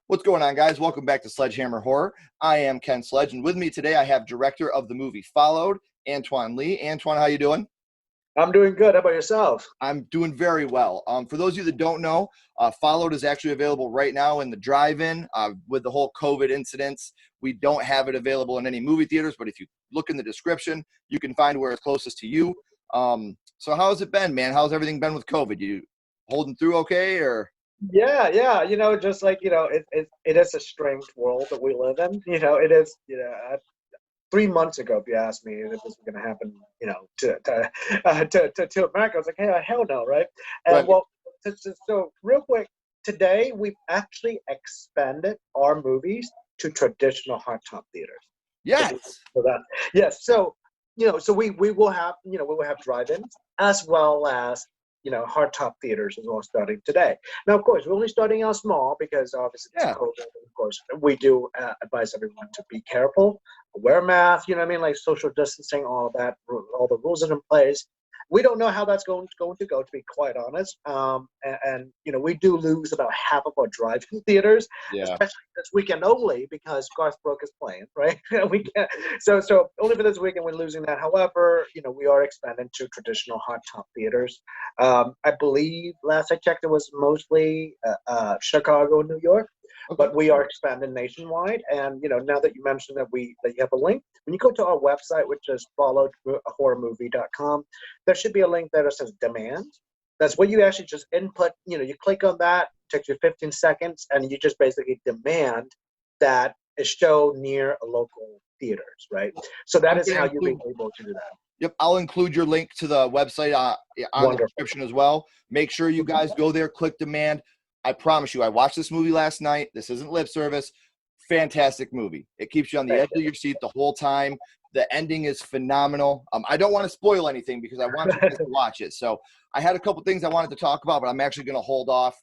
What's going on, guys? Welcome back to Sledgehammer Horror. I am Ken Sledge, and with me today I have director of the movie Followed, Antoine Lee. Antoine, how you doing? I'm doing good. How about yourself? I'm doing very well. For those of you that don't know, Followed is actually available right now in the drive-in. With the whole COVID incidents, we don't have it available in any movie theaters, but if you look in the description, you can find where it's closest to you. So how has it been, man? How's everything been with COVID? You holding through okay, or? Yeah. Just like, it is a strange world that we live in. It is, 3 months ago, if you asked me if this was going to happen, to America, I was like, hey, hell no, right? And Right. well, so real quick, today we've actually expanded our movies to traditional hardtop theaters. Yes. Yes. So, so we will have, we will have drive-ins as well as, hardtop theaters as well starting today. Now, of course, we're only starting out small because obviously it's COVID. Of course, we do advise everyone to be careful, wear a mask, like social distancing, all of that, all the rules are in place. We don't know how that's going to go, to be quite honest. And we do lose about half of our drive-in theaters, especially this weekend only because Garth Brooks is playing, right? We can't. So only for this weekend we're losing that. However, we are expanding to traditional hardtop theaters. I believe last I checked it was mostly Chicago and New York. Okay. But we are expanding nationwide, and now that you mentioned that you have a link, when you go to our website, which is followedhorrormovie.com, there should be a link there that says demand. That's what you actually just input. You click on that, takes you 15 seconds, and you just basically demand that it show near a local theaters, right? So that is how you'll be able to do that. Yep, I'll include your link to the website on the description as well. Make sure you guys go there, click demand. I promise you, I watched this movie last night. This isn't lip service. Fantastic movie. It keeps you on the edge of your seat the whole time. The ending is phenomenal. I don't want to spoil anything because I want you guys to watch it. So I had a couple things I wanted to talk about, but I'm actually going to hold off.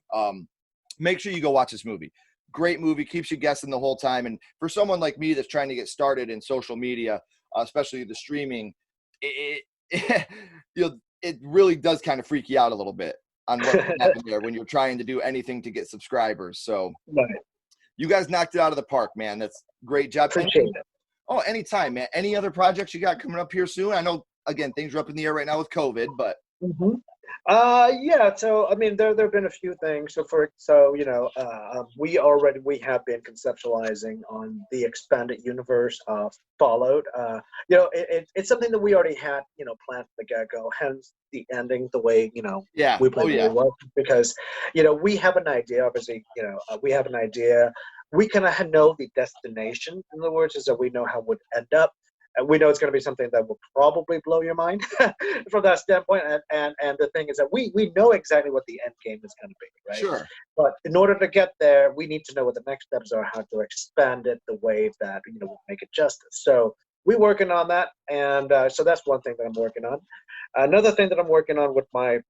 Make sure you go watch this movie. Great movie, keeps you guessing the whole time. And for someone like me that's trying to get started in social media, especially the streaming, it really does kind of freak you out a little bit on what happened there when you're trying to do anything to get subscribers. So you guys knocked it out of the park, man. That's great job. Appreciate it. Oh, anytime, man. Any other projects you got coming up here soon? I know, again, things are up in the air right now with COVID, but. Yeah. So I mean, there have been a few things. We have been conceptualizing on the expanded universe of Followed. It's something that we already had planned from the get-go. Hence the ending the way we played it well, because we have an idea. Obviously, we have an idea. We kind of know the destination. In other words, is that we know how it would end up. We know it's going to be something that will probably blow your mind from that standpoint. And the thing is that we know exactly what the end game is going to be, right? Sure. But in order to get there, we need to know what the next steps are, how to expand it the way that will make it justice. So we're working on that, and so that's one thing that I'm working on. Another thing that I'm working on with my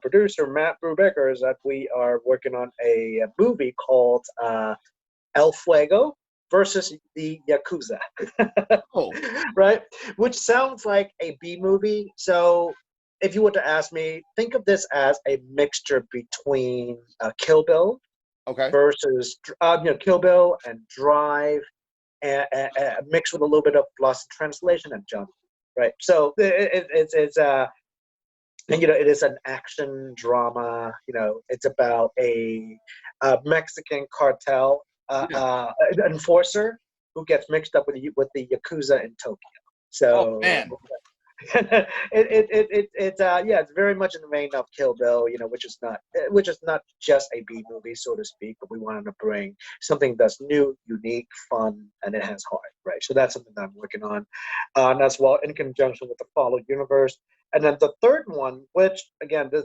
producer Matt Brubaker is that we are working on a movie called El Fuego versus the Yakuza. Right? Which sounds like a B movie. So if you were to ask me, think of this as a mixture between Kill Bill versus Kill Bill and Drive, and mixed with a little bit of Lost in Translation and Jump. Right? So it is an action drama. It's about a Mexican cartel enforcer who gets mixed up with the Yakuza in Tokyo. So it's very much in the vein of Kill Bill, which is not just a B movie, so to speak, but we wanted to bring something that's new, unique, fun, and it has heart, right? So that's something that I'm working on, and as well in conjunction with the Followed universe. And then the third one, which again, I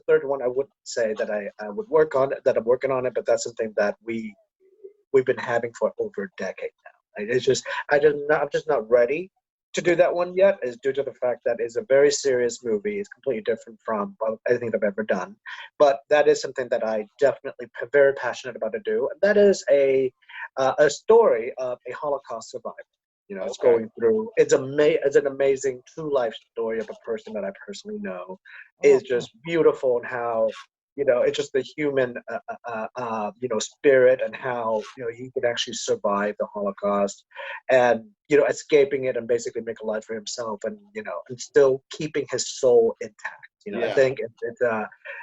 wouldn't say that I would work on it, that I'm working on it, but that's something that we've been having for over a decade now. I'm just not ready to do that one yet, is due to the fact that it's a very serious movie. It's completely different from anything I've ever done. But that is something that I definitely very passionate about to do. And that is a story of a Holocaust survivor. It's going through. It's an amazing true life story of a person that I personally know. It's just beautiful, and how it's just the human spirit, and how he could actually survive the Holocaust, and escaping it and basically make a life for himself, and and still keeping his soul intact. I think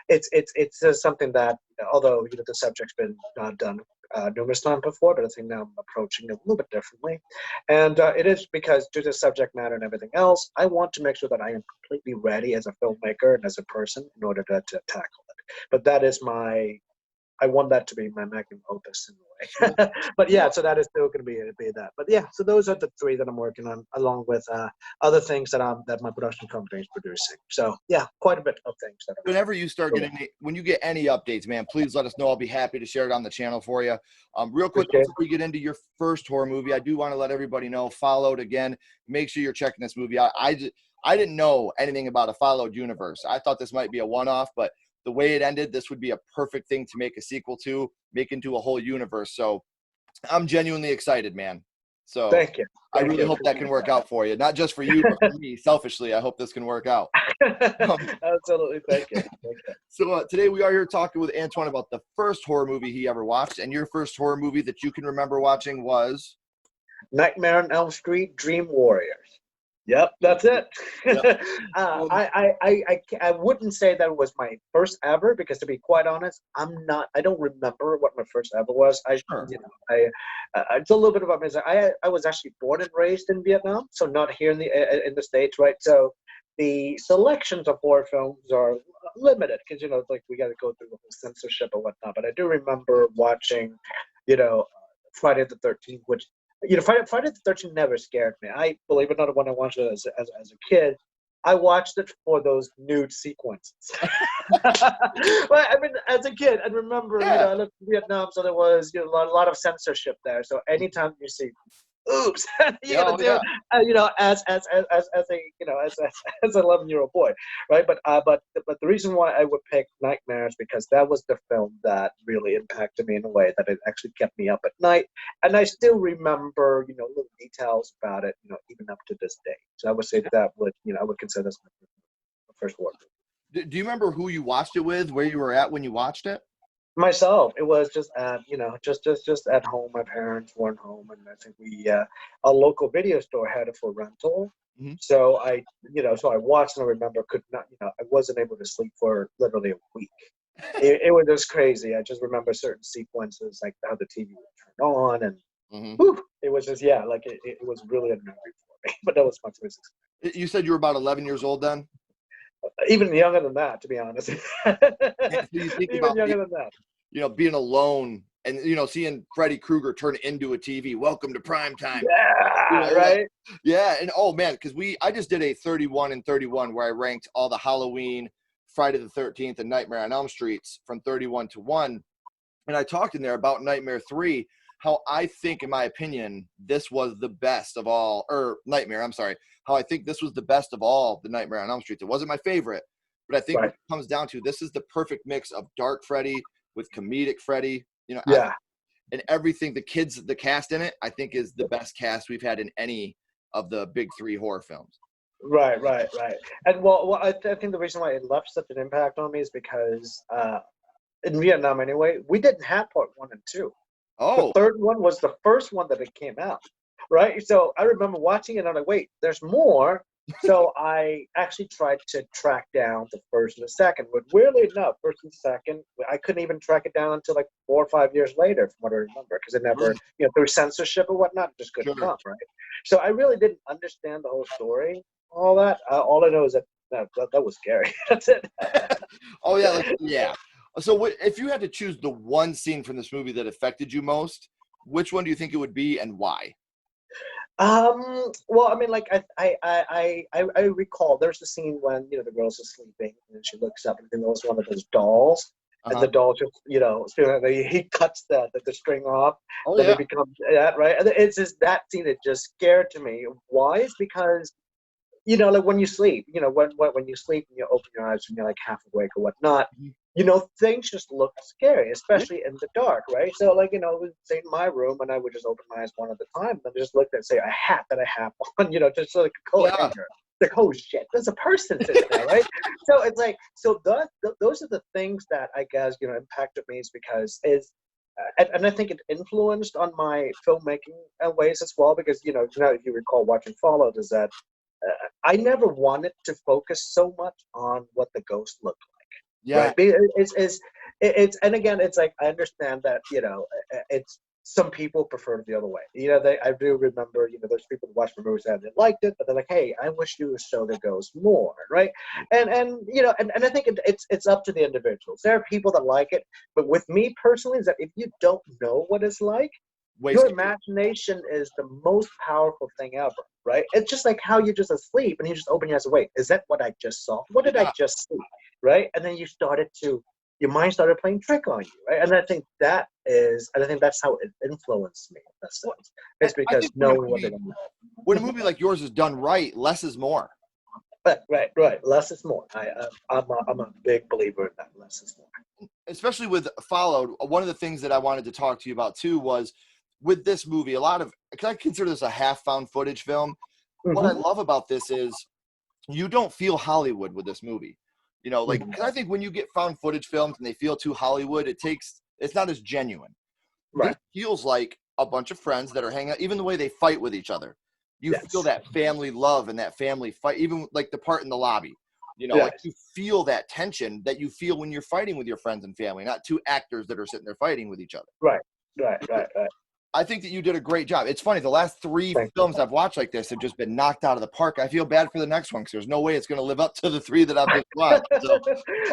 it's just something that, although the subject's been done numerous times before, but I think now I'm approaching it a little bit differently. And it is because, due to subject matter and everything else, I want to make sure that I am completely ready as a filmmaker and as a person in order to tackle it. But that is I want that to be my magnum opus in a way. But yeah, so that is still going to be that. But yeah, so those are the three that I'm working on, along with other things that my production company is producing. So yeah, quite a bit of things that. Whenever you start when you get any updates, man, please let us know. I'll be happy to share it on the channel for you. Real quick, before we get into your first horror movie, I do want to let everybody know, Followed, again. Make sure you're checking this movie out. I didn't know anything about a Followed universe. I thought this might be a one-off, but the way it ended, this would be a perfect thing to make a sequel to, make into a whole universe. So I'm genuinely excited, man. So thank you. I really hope that can work out for you. Not just for you, but for me, selfishly. I hope this can work out. Absolutely. Thank you. So today we are here talking with Antoine about the first horror movie he ever watched. And your first horror movie that you can remember watching was? Nightmare on Elm Street, Dream Warriors. Yep, that's it. Yep. I wouldn't say that it was my first ever, because, to be quite honest, I don't remember what my first ever was. It's a little bit about me. I was actually born and raised in Vietnam, so not here in the States, right? So the selections of horror films are limited, because like, we got to go through the whole censorship and whatnot. But I do remember watching, Friday the 13th, which. Friday the 13th never scared me. I believe it or not, when I watched it as a kid, I watched it for those nude sequences. Well, I mean, as a kid, I remember, I lived in Vietnam, so there was a lot of censorship there. So anytime you see oops, you gotta do as an 11-year-old boy, right? But the reason why I would pick Nightmares, because that was the film that really impacted me in a way that it actually kept me up at night, and I still remember little details about it, even up to this day. So I would say that I would consider this my first work. Do you remember who you watched it with, where you were at when you watched it? Myself, it was just at just at home. My parents weren't home, and I think a local video store had it for rental. Mm-hmm. So I watched, and I remember I wasn't able to sleep for literally a week. It was just crazy. I just remember certain sequences, like how the TV would turn on, and it was just it was really unnerving for me. But that was my first experience. You said you were about 11 years old then? Even younger than that, to be honest. So you think even younger than that. Being alone and seeing Freddy Krueger turn into a TV. Welcome to prime time. Yeah, right. Yeah, and oh man, because I just did a 31 and 31 where I ranked all the Halloween, Friday the 13th, and Nightmare on Elm Streets from 31 to 1, and I talked in there about Nightmare 3. How I think, in my opinion, this was the best of all, or Nightmare, I'm sorry. How I think this was the best of all the Nightmare on Elm Street. It wasn't my favorite, but I think what it comes down to, this is the perfect mix of dark Freddy with comedic Freddy. And everything, the cast in it, I think is the best cast we've had in any of the big three horror films. Right. And I think the reason why it left such an impact on me is because in Vietnam anyway, we didn't have part 1 and 2. Oh. The third one was the first one that it came out, right? So I remember watching it, and I'm like, wait, there's more. So I actually tried to track down the first and the second, but weirdly enough, first and second, I couldn't even track it down until like 4 or 5 years later, from what I remember, because it never, through censorship or whatnot, it just couldn't come, right? So I really didn't understand the whole story, all that. All I know is that was scary. That's it. Oh yeah, yeah. So if you had to choose the one scene from this movie that affected you most, which one do you think it would be, and why? Well, I mean, like I recall there's a scene when the girls are sleeping, and then she looks up, and there was one of those dolls, and the doll just, he cuts the string off, Oh then yeah. it becomes that, right? And it's just that scene that just scared to me. Why? It's because, like when you sleep, when you sleep and you open your eyes and you're like half awake or whatnot, Mhm. things just look scary, Yeah. especially in the dark, right? So, like, say in my room, and I would just open my eyes one at a time, and just look at, say, a hat that I have on, just so like a coat Yeah. hanger. Like, oh shit, there's a person sitting there, right? So it's like, so those are the things that I guess impacted me, is because and I think it influenced on my filmmaking ways as well, because if you recall watching Fallout, is that I never wanted to focus so much on what the ghost looked like, Yeah. right? It's and again, it's like, I understand that it's, some people prefer it the other way. I do remember there's people who watch the movies and they liked it, but they're like, hey, I wish you would show the ghost more, right? And I think it's up to the individuals. There are people that like it, but with me personally, is that if you don't know what it's like, your Wasted. imagination is the most powerful thing ever, right? It's just like how you're just asleep and you just open your eyes and wait, is that what I just saw? What did I Yeah. just see? Right? And then your mind started playing trick on you, right? And I think that's how it influenced me in that Well, sense. It's I because think knowing what they when a movie like yours is done right, less is more. Right. Less is more. I'm a big believer in that. Less is more. Especially with Followed, one of the things that I wanted to talk to you about too was with this movie, because I consider this a half found footage film. What I Mm-hmm. love about this is you don't feel Hollywood with this movie. Like, Mm-hmm. because I think when you get found footage films and they feel too Hollywood, it's not as genuine. This Right. feels like a bunch of friends that are hanging out, even the way they fight with each other. You feel Yes. that family love and that family fight, even like the part in the lobby. Like Yes. you feel that tension that you feel when you're fighting with your friends and family, not two actors that are sitting there fighting with each other. Right. Right. I think that you did a great job. It's funny, the last three Thank you. films I've watched like this have just been knocked out of the park. I feel bad for the next one because there's no way it's going to live up to the three that I've just watched. So,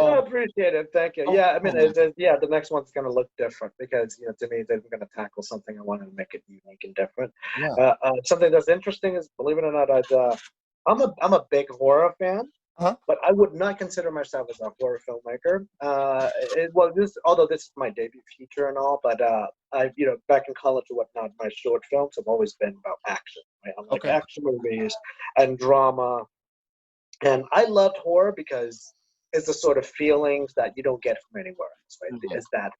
I appreciate it. Thank you. no Yeah, I mean, problem. the next one's going to look different because, to me, they're going to tackle something. I wanted to make it unique and different. Yeah. Something that's interesting is, believe it or not, I'm a big horror fan, Uh-huh. but I would not consider myself as a horror filmmaker. Although this is my debut feature and all, but back in college or whatnot, my short films have always been about action. Right? I like Okay. action movies and drama. And I loved horror because it's the sort of feelings that you don't get from anywhere else, right? Mhm. Is that,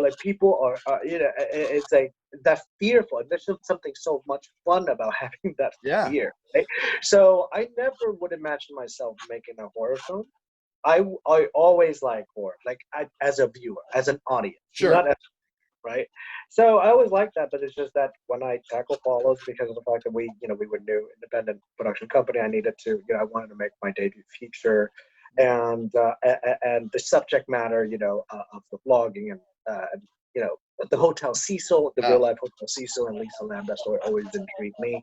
like people are it's like that fearful. And there's something so much fun about having that Yeah. fear, right? So I never would imagine myself making a horror film. I always like horror, like as a viewer, as an audience, Sure. not as right? So I always like that, but it's just that when I tackle Follows, because of the fact that we were new independent production company, I needed to, I wanted to make my debut feature, and the subject matter, of the vlogging and the Hotel Cecil, the Yeah. real life Hotel Cecil and Lisa Lam, that story always intrigued me.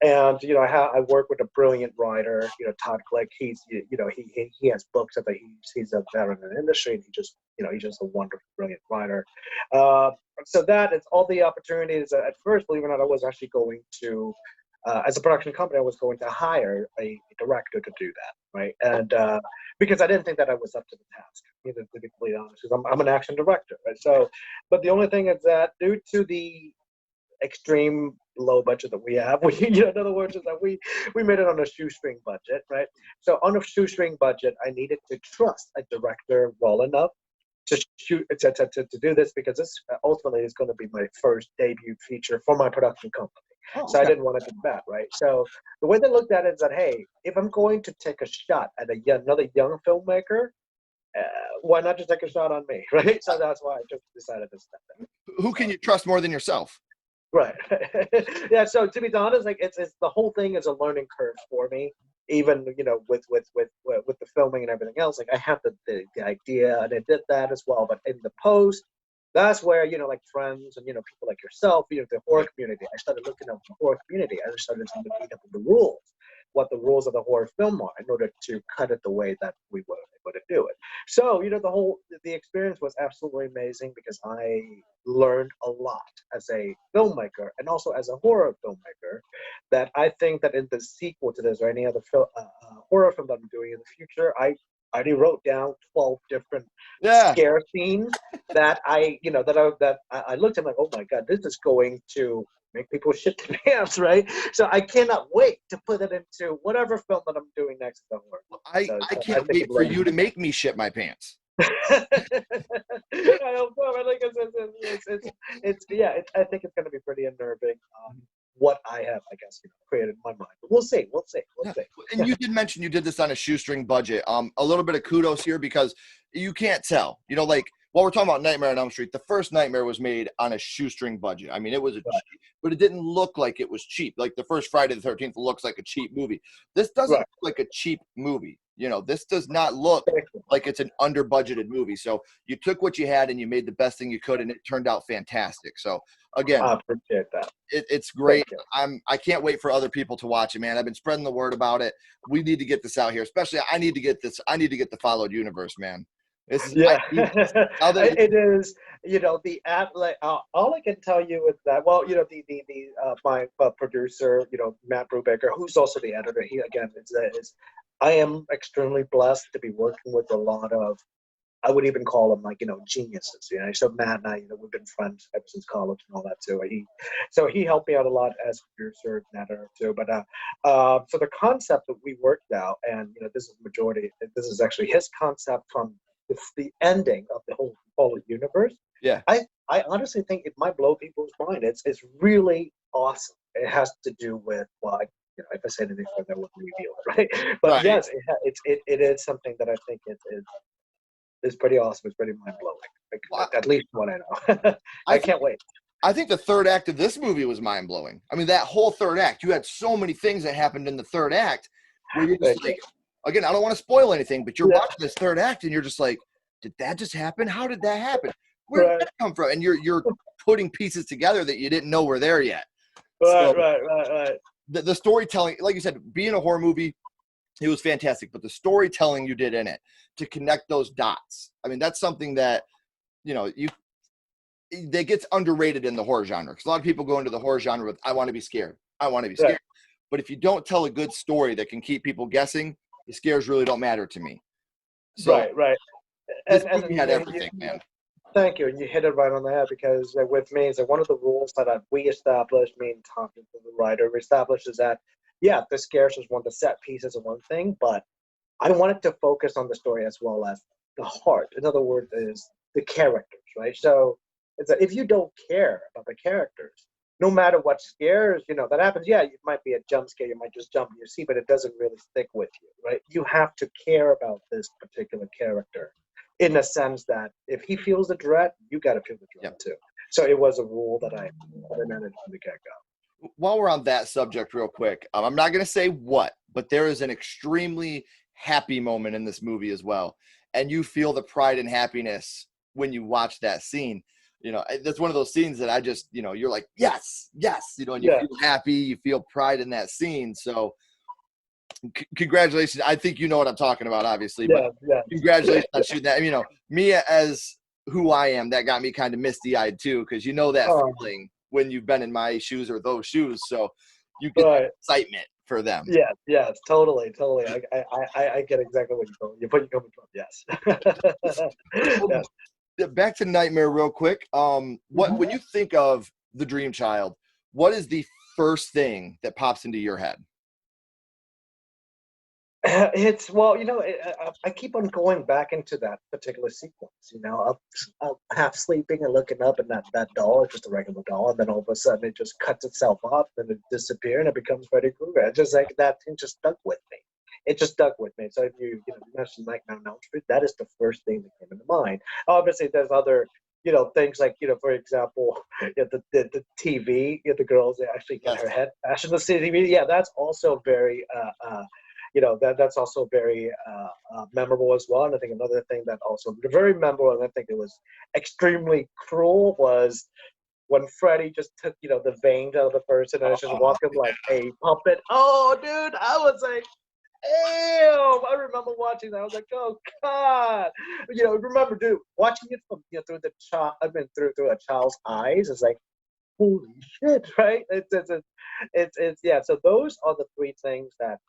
And I work with a brilliant writer, Todd Glick. He's he has books that he's a veteran in the industry, and he's just a wonderful, brilliant writer. Uh, so that it's all the opportunities. At first, believe it or not, I was actually going to, as a production company, I was going to hire a director to do that, right? And because I didn't think that I was up to the task, to be completely honest, because I'm an action director, right? So, but the only thing is that due to the extreme low budget that we have, in other words, is that we made it on a shoestring budget, right? So on a shoestring budget, I needed to trust a director well enough to shoot to do this, because this ultimately is going to be my first debut feature for my production company. Oh, So I okay. didn't want to do that, right? So the way they looked at it is that, hey, if I'm going to take a shot at another young filmmaker, why not just take a shot on me, right? So that's why I just decided to step in. Who can you trust more than yourself? Right. Yeah. So to be honest, like it's the whole thing is a learning curve for me. Even with the filming and everything else, like I have the idea and I did that as well. But in the post, that's where like friends and people like yourself, the horror Right. community. I started looking at the horror community. I started looking at the rules, what the rules of the horror film are, in order to cut it the way that we were able to do it. So the experience was absolutely amazing because I learned a lot as a filmmaker and also as a horror filmmaker, that I think that in the sequel to this or any other horror film that I'm doing in the future, I already wrote down 12 different Yeah. scare scenes that I looked at, like, oh my god, this is going to make people shit their pants, right? So I cannot wait to put it into whatever film that I'm doing next. I can't wait for you to make me shit my pants. I think it's going to be pretty unnerving. What I have, I guess, created in my mind. But we'll see. Yeah. And you did mention you did this on a shoestring budget. A little bit of kudos here because you can't tell. Like while we're talking about Nightmare on Elm Street, the first Nightmare was made on a shoestring budget. I mean, it was but it didn't look like it was cheap. Like the first Friday the 13th looks like a cheap movie. This doesn't look like a cheap movie. This does not look like it's an under budgeted movie. So you took what you had and you made the best thing you could, and it turned out fantastic. So again, I appreciate that. It's great. I can't wait for other people to watch it, man. I've been spreading the word about it. We need to get this out here, especially I need to get the Followed Universe, man. It is. The app. Like all I can tell you is that. Well, my producer, Matt Brubaker, who's also the editor. He again is. I am extremely blessed to be working with a lot of. I would even call them geniuses. So Matt and I, we've been friends ever since college and all that too. He helped me out a lot as producer and editor too. But so the concept that we worked out, and this is actually his concept from the ending of the whole universe. Yeah. I honestly think it might blow people's mind. It's really awesome. It has to do with if I say anything further, I wouldn't reveal it, right? But yes, it is something that I think it is. It's pretty awesome. It's pretty mind-blowing. At least what I know. I can't wait. I think the third act of this movie was mind-blowing. I mean, that whole third act, you had so many things that happened in the third act where you're just again, I don't want to spoil anything, but you're watching this third act and you're just like, did that just happen? How did that happen? Where did that come from? And you're putting pieces together that you didn't know were there yet. Right. The storytelling, like you said, being a horror movie, it was fantastic, but the storytelling you did in it to connect those dots. I mean, that's something that, that gets underrated in the horror genre. Because a lot of people go into the horror genre with, I want to be scared. I want to be scared. But if you don't tell a good story that can keep people guessing, the scares really don't matter to me. So, right. This movie had everything, man. Thank you. And you hit it right on the head because with me, one of the rules that we established, me and talking to the writer, we established is that, the scares was one of the set pieces of one thing, but I wanted to focus on the story as well as the heart. In other words, is the characters, right? So it's that if you don't care about the characters, no matter what scares, that happens, it might be a jump scare, you might just jump in your seat, but it doesn't really stick with you, right? You have to care about this particular character in the sense that if he feels the dread, you got to feel the dread too. So it was a rule that I managed from the get-go. While we're on that subject real quick, I'm not going to say what, but there is an extremely happy moment in this movie as well. And you feel the pride and happiness when you watch that scene. That's one of those scenes that I just, you're like, yes, and you feel happy, you feel pride in that scene. So congratulations. I think you know what I'm talking about, obviously, but congratulations on shooting that. Me as who I am, that got me kind of misty-eyed too, because that feeling when you've been in my shoes or those shoes. So you get excitement for them. Yes, totally. I get exactly what you're coming from. Yes. Back to Nightmare real quick. When you think of the Dream Child, what is the first thing that pops into your head? I keep on going back into that particular sequence. I'll half sleeping and looking up, and that doll is just a regular doll, and then all of a sudden it just cuts itself off, and it disappears, and it becomes Freddy Krueger. It's just like that thing just stuck with me. It just stuck with me. So if you mentioned Nightmare on Elm Street, that is the first thing that came into mind. Obviously, there's other things like for example, the TV, the girls they actually get her head bashed in the TV. Yeah, that's also very. That's also very memorable as well. And I think another thing that also very memorable, and I think it was extremely cruel, was when Freddy just took, the veins out of the person and was just walking like a puppet. Oh, dude, I was like, ew. I remember watching that. I was like, oh, God. Remember, dude, watching it from, through through a child's eyes is like, holy shit, right? It's. So those are the three things that,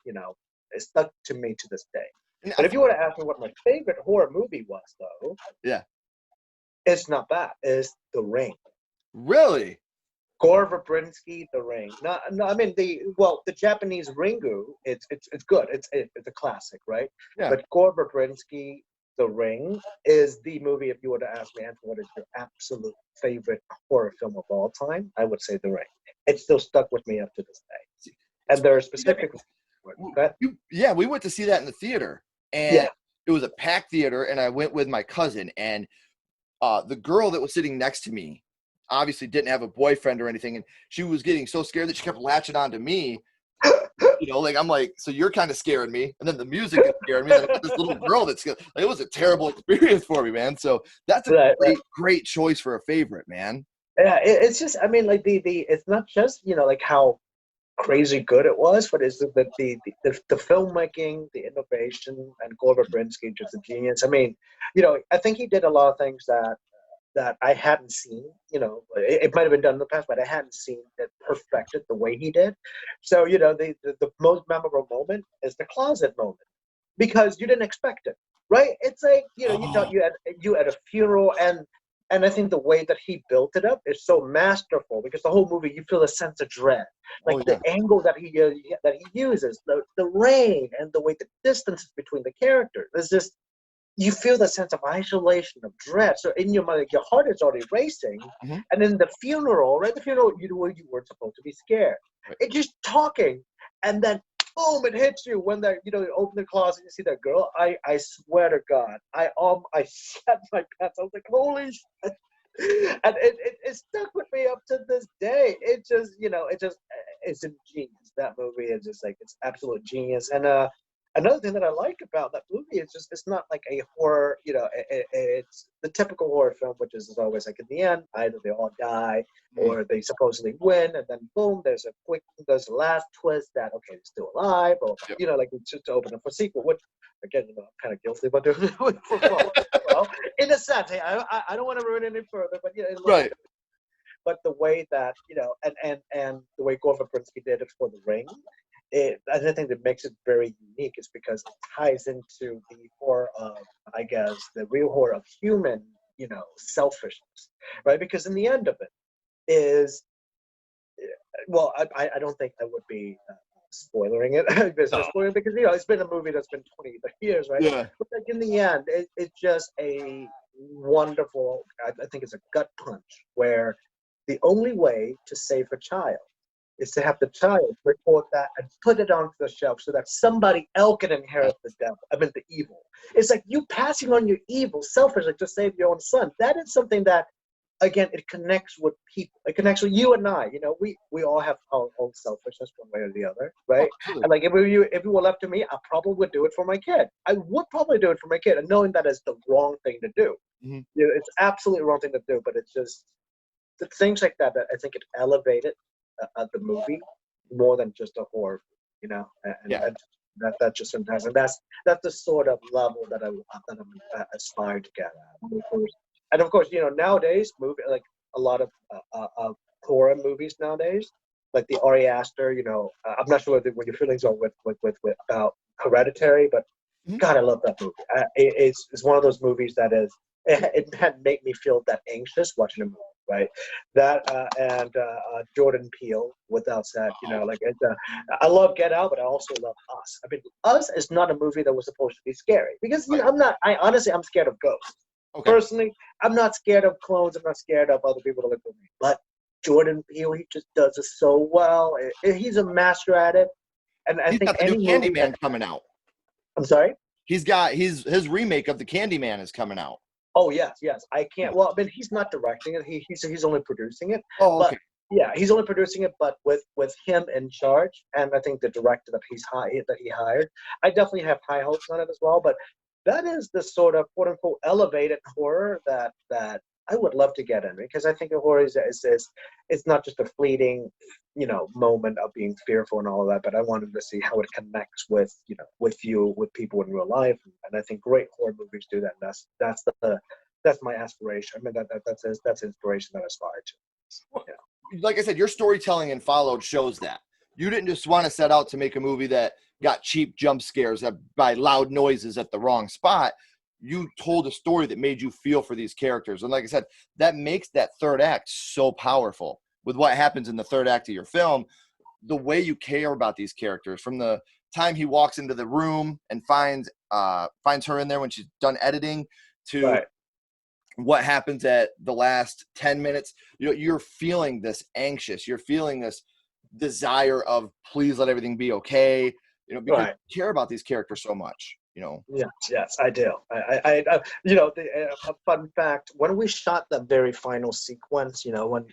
it stuck to me to this day. But if you were to ask me what my favorite horror movie was, though, yeah, it's not that. It's The Ring. really. Gore Verbinski, The Ring. No, I mean the Japanese Ringu. It's good. It's a classic, right? Yeah. But Gore Verbinski, The Ring is the movie. If you were to ask me, Antoine, what is your absolute favorite horror film of all time? I would say The Ring. It's still stuck with me up to this day. And there are specific. Yeah, we went to see that in the theater, and it was a packed theater, and I went with my cousin, and the girl that was sitting next to me obviously didn't have a boyfriend or anything, and she was getting so scared that she kept latching on to me. Like I'm like, so you're kind of scaring me, and then the music is scaring me. And then this little girl that's like, it was a terrible experience for me, man. So that's a great choice for a favorite, man. Yeah, it's just, I mean, like the it's not just like how crazy good it was, but it's the filmmaking, the innovation, and Gore Verbinski just a genius. I mean, I think he did a lot of things that I hadn't seen. It might have been done in the past, but I hadn't seen it perfected the way he did. So, the most memorable moment is the closet moment, because you didn't expect it, right? It's like, you thought you at a funeral, and I think the way that he built it up is so masterful, because the whole movie you feel a sense of dread, like the angle that he uses, the rain, and the way the distances between the characters. It's just, you feel the sense of isolation, of dread. So in your mind, like, your heart is already racing. Mm-hmm. And in the funeral, right? The funeral, you weren't supposed to be scared. Right. It's just talking, and then boom, it hits you when you open the closet and you see that girl. I swear to God, I shat my pants. I was like, holy shit. And it stuck with me up to this day. It just, it's a genius. That movie is just like, it's absolute genius. And another thing that I like about that movie is just, it's not like a horror, it's the typical horror film, which is always like, in the end, either they all die or they supposedly win, and then boom, there's a last twist that, okay, they're still alive, or, like just to open up for sequel, which, again, I'm kind of guilty about doing it for fun. Well, in a sense, hey, I don't want to ruin it any further, but right. But the way that, and the way Gore Verbinski did it for The Ring, I think that makes it very unique is because it ties into the horror of, I guess, the real horror of human, selfishness, right? Because in the end of it is, well, I don't think I would be spoiling it, because it's been a movie that's been 20 years, right? Yeah. But like in the end, it's just a wonderful, I think it's a gut punch, where the only way to save a child is to have the child record that and put it onto the shelf so that somebody else can inherit the evil. It's like you passing on your evil selfishly to save your own son. That is something that, again, it connects with people. It connects with you and I. We all have our own selfishness one way or the other, right? Oh, and like if you were left to me, I probably would do it for my kid. I would probably do it for my kid, and knowing that is the wrong thing to do. Mm-hmm. It's absolutely the wrong thing to do, but it's just the things like that I think it elevated the movie more than just a horror, and that just sometimes, and that's the sort of level that I'm aspire to get at. And of course, nowadays, like a lot of horror movies nowadays, like the Ari Aster, I'm not sure what your feelings are with about Hereditary, but God, I love that movie. It's one of those movies that it had made me feel that anxious watching a movie. Right, that and Jordan Peele, without that, I love Get Out, but I also love Us. I mean, Us is not a movie that was supposed to be scary, because I'm scared of ghosts. Okay. Personally, I'm not scared of clones. I'm not scared of other people to look at me. But Jordan Peele, he just does it so well. He's a master at it, and I think any new Candyman coming out. I'm sorry. He's got his remake of the Candyman is coming out. Oh yes. I can't. Well, I mean, he's not directing it. He's only producing it. Oh, okay. But, yeah, he's only producing it, but with him in charge, and I think the director that he hired, I definitely have high hopes on it as well. But that is the sort of quote unquote elevated horror that I would love to get in, because I think a horror is it's not just a fleeting, moment of being fearful and all of that, but I wanted to see how it connects with with people in real life, and I think great horror movies do that. And that's my aspiration. I mean, that's inspiration that I aspire to. Like I said, your storytelling in Followed shows that. you didn't just want to set out to make a movie that got cheap jump scares by loud noises at the wrong spot. You told a story that made you feel for these characters. And like I said, that makes that third act so powerful. With what happens in the third act of your film, the way you care about these characters, from the time he walks into the room and finds her in there when she's done editing, to what happens at the last 10 minutes, you're feeling this anxious, you're feeling this desire of please let everything be okay, because you care about these characters so much, Yes, I do. A fun fact: when we shot the very final sequence, when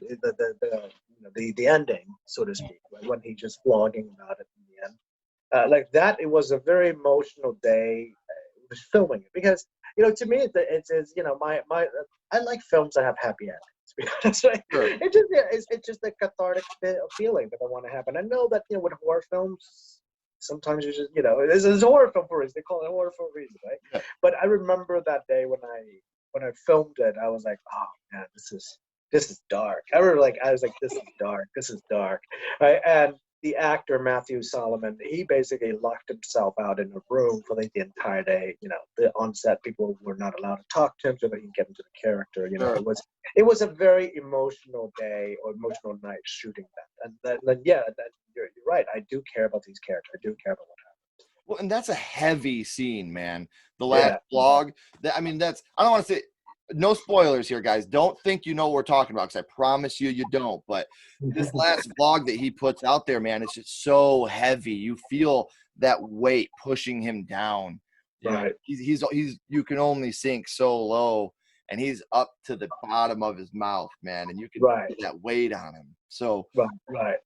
the ending, so to speak, when he just vlogging about it in the end, like that, it was a very emotional day. Filming it, because to me it's my I like films that have happy endings, because Sure. it's just a cathartic feeling that I want to have. And I know that with horror films, sometimes you just this is a horror film for a reason. They call it a horror for a reason, right? Yeah. But I remember that day when I filmed it, I was like, oh man, this is dark. I was like, this is dark, right? And the actor Matthew Solomon, he basically locked himself out in a room for like the entire day. The on-set people were not allowed to talk to him so that he could get into the character. Sure. It was a very emotional day or emotional night shooting that. And you're right. I do care about these characters. I do care about what happened. Well, and that's a heavy scene, man. The last vlog. I don't want to say. No spoilers here, guys. Don't think you know what we're talking about, because I promise you don't. But this last vlog that he puts out there, man, it's just so heavy. You feel that weight pushing him down. Right. He's you can only sink so low, and he's up to the bottom of his mouth, man, and you can feel that weight on him. So right.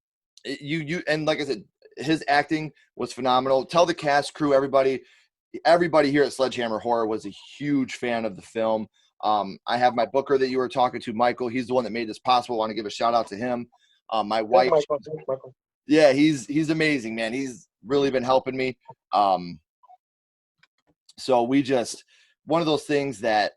You and like I said, his acting was phenomenal. Tell the cast, crew, everybody here at Sledgehammer Horror was a huge fan of the film. I have my booker that you were talking to, Michael. He's the one that made this possible. I want to give a shout out to him. My wife. Michael. Yeah, he's amazing, man. He's really been helping me. So we just, one of those things that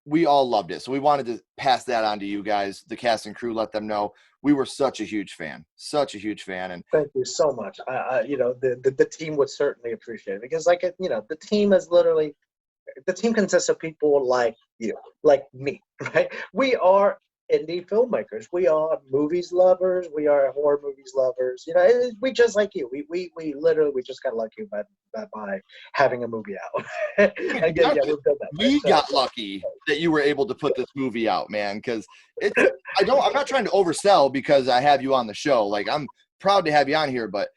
we all loved it. So we wanted to pass that on to you guys, the cast and crew, let them know we were such a huge fan. And thank you so much. The team would certainly appreciate it, because the team is literally, the team consists of people like you, like me, right? We are indie filmmakers. We are movies lovers. We are horror movies lovers. We just like you. We literally just got lucky by having a movie out. We got lucky that you were able to put this movie out, man. Because I'm not trying to oversell, because I have you on the show. Like, I'm proud to have you on here, but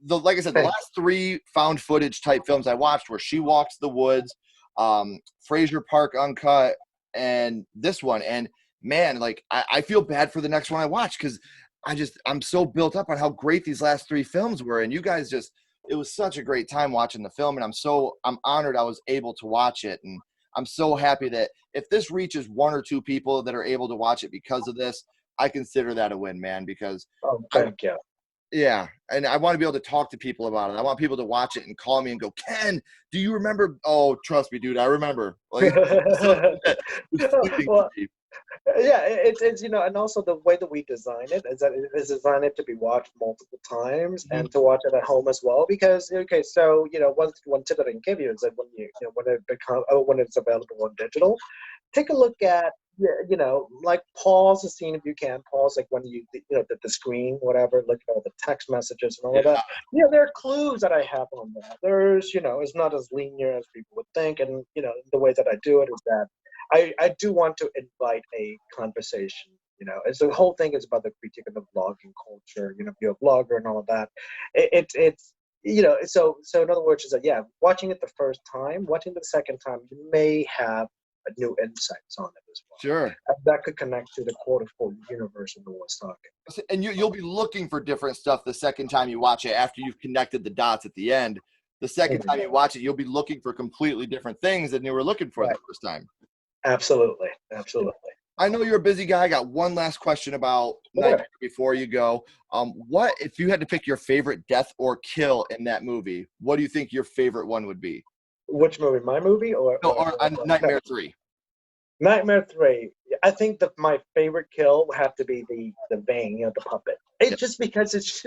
like I said, the last 3 found footage type films I watched were She Walks the Woods, Fraser Park Uncut, and this one. And man, like I feel bad for the next one I watch, because I'm so built up on how great these last 3 films were. And you guys it was such a great time watching the film, and I'm honored I was able to watch it. And I'm so happy that if this reaches 1 or 2 people that are able to watch it because of this, I consider that a win, man, because thank you. Yeah, and I want to be able to talk to people about it. I want people to watch it and call me and go, Ken, do you remember? Oh, trust me, dude, I remember. Like, well, yeah, it's and also the way that we design it is that it is designed to be watched multiple times and to watch it at home as well. Because so one tip that I can give you is that when it's available on digital, take a look at like pause the scene if you can. Pause like when the screen, whatever. Look at all the text messages and all of that. There are clues that I have on there. There's it's not as linear as people would think, and the way that I do it is that I do want to invite a conversation. It's the whole thing is about the critique of the vlogging culture. If you're a vlogger and all of that, it's so in other words, is that watching it the first time, watching it the second time, you may have new insights on it as well. Sure. And that could connect to the quote-unquote universe of the was talking. And you'll be looking for different stuff the second time you watch it, after you've connected the dots at the end. The second time you watch it, you'll be looking for completely different things than you were looking for the first time. Absolutely. I know you're a busy guy. I got one last question about Nightmare before you go. What if you had to pick your favorite death or kill in that movie? What do you think your favorite one would be? Which movie? My movie or Nightmare 3? Nightmare 3. I think that my favorite kill would have to be the vein, the puppet. It's just because it's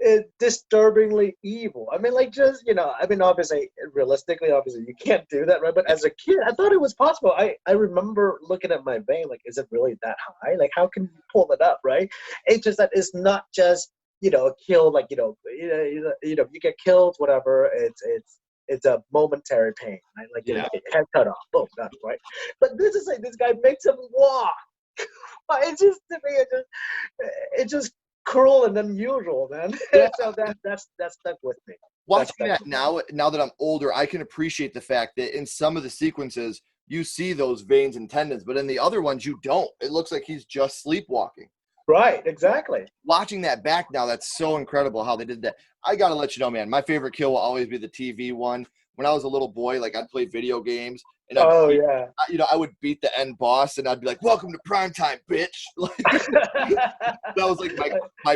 it's disturbingly evil. I mean, like, just I mean, obviously, realistically, obviously, you can't do that, right? But as a kid, I thought it was possible. I remember looking at my vein, like, is it really that high? Like, how can you pull it up, right? It's just that it's not just a kill, like you get killed, whatever. It's a momentary pain, right? Like you get your head cut off, boom, done, right? But this is like this guy makes him walk. It's just to me, it's just cruel and unusual, man. Yeah. So that's stuck with me. Watching that now that I'm older, I can appreciate the fact that in some of the sequences you see those veins and tendons, but in the other ones you don't. It looks like he's just sleepwalking. Right, exactly. Watching that back now, that's so incredible how they did that. I gotta let you know, man, my favorite kill will always be the TV one. When I was a little boy, like, I'd play video games, and I would beat the end boss, and I'd be like, "Welcome to primetime, bitch!" Like, that was like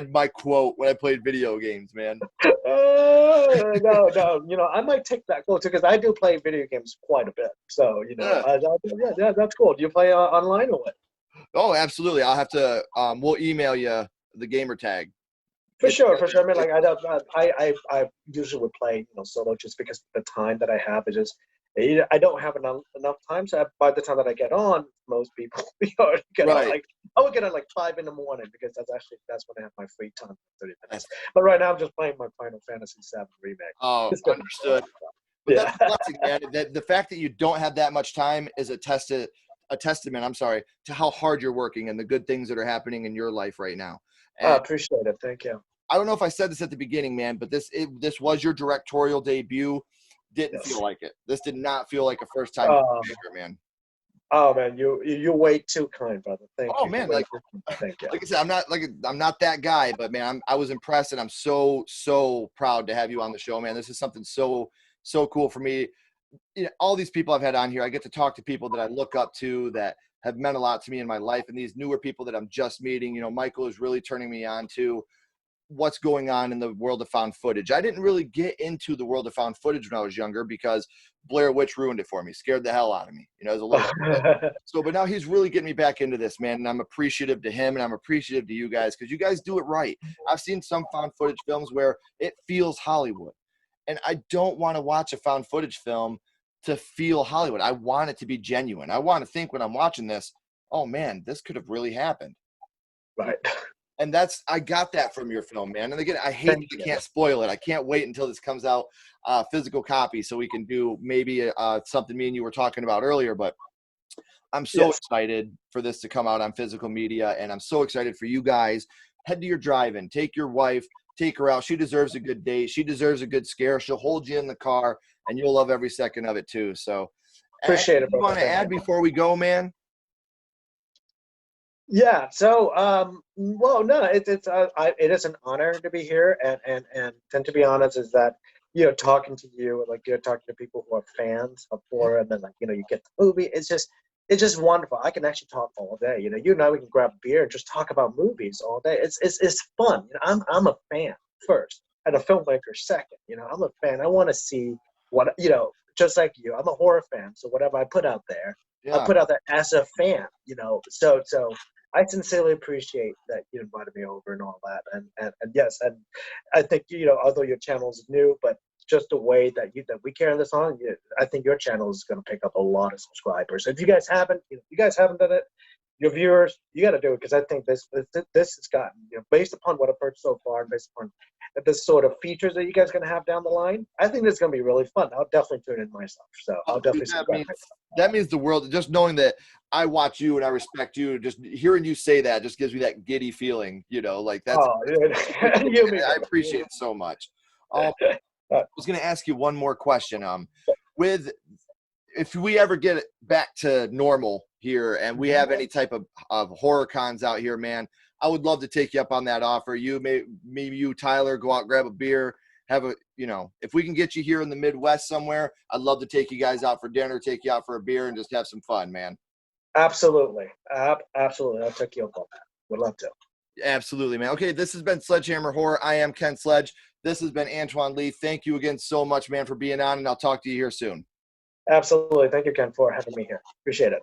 my quote when I played video games, man. No, I might take that quote too, because I do play video games quite a bit. So that's cool. Do you play online or what? Oh, absolutely. I'll have to. We'll email you the gamer tag. For sure. I mean, like, I usually would play solo, just because the time that I have is just I don't have enough time. So by the time that I get on, most people already get on. Like, I would get on like 5 a.m, because that's when I have my free time, 30 minutes. But right now I'm just playing my Final Fantasy VII remake. Oh, understood. But that's a blessing, man. The fact that you don't have that much time is a testament, to how hard you're working and the good things that are happening in your life right now. I appreciate it. Thank you. I don't know if I said this at the beginning, man, but this was your directorial debut. Didn't feel like it. This did not feel like a first time maker, man. Oh man, you're way too kind, brother. Thank you. Oh man, thank you. Like I said, I'm not that guy, but man, I was impressed, and I'm so proud to have you on the show, man. This is something so cool for me. All these people I've had on here, I get to talk to people that I look up to, that have meant a lot to me in my life, and these newer people that I'm just meeting. Michael is really turning me on to what's going on in the world of found footage. I didn't really get into the world of found footage when I was younger, because Blair Witch ruined it for me, scared the hell out of me, as a little kid. But now he's really getting me back into this, man, and I'm appreciative to him, and I'm appreciative to you guys, because you guys do it right. I've seen some found footage films where it feels Hollywood, and I don't want to watch a found footage film to feel Hollywood. I want it to be genuine. I want to think when I'm watching this, oh man, this could have really happened. Right. And I got that from your film, man. And again, I hate that I can't spoil it. I can't wait until this comes out, physical copy, so we can do maybe something me and you were talking about earlier. But I'm so excited for this to come out on physical media, and I'm so excited for you guys. Head to your drive-in, take your wife, take her out. She deserves a good date. She deserves a good scare. She'll hold you in the car, and you'll love every second of it too. So appreciate it. You want to add before we go, man? Yeah. So, well, no, it is an honor to be here, and to be honest, is that talking to you, like, talking to people who are fans of horror, and then, like, you get the movie. It's just wonderful. I can actually talk all day. You and I, we can grab a beer and just talk about movies all day. It's fun. I'm a fan first, and a filmmaker second. I'm a fan. I want to see what just like you. I'm a horror fan, so whatever I put out there, I put out there as a fan. So I sincerely appreciate that you invited me over and all that, and yes, and I think although your channel is new, but just the way that we carry this on, I think your channel is going to pick up a lot of subscribers. If you guys haven't, done it, your viewers, you got to do it, because I think this has gotten, based upon what I've heard so far, and based upon this sort of features that you guys are going to have down the line, I think this is going to be really fun. I'll definitely tune in myself. So I'll definitely. That means the world. Just knowing that I watch you and I respect you, just hearing you say that just gives me that giddy feeling. Like that's. Oh, I appreciate it so much. I was going to ask you one more question. If we ever get it back to normal here, and we have any type of horror cons out here, man, I would love to take you up on that offer. Maybe you, Tyler, go out, grab a beer, if we can get you here in the Midwest somewhere, I'd love to take you guys out for dinner, take you out for a beer, and just have some fun, man. Absolutely. Absolutely. I'll take you up on that. Would love to. Absolutely, man. Okay, this has been Sledgehammer Horror. I am Ken Sledge. This has been Antoine Lee. Thank you again so much, man, for being on, and I'll talk to you here soon. Absolutely. Thank you, Ken, for having me here. Appreciate it.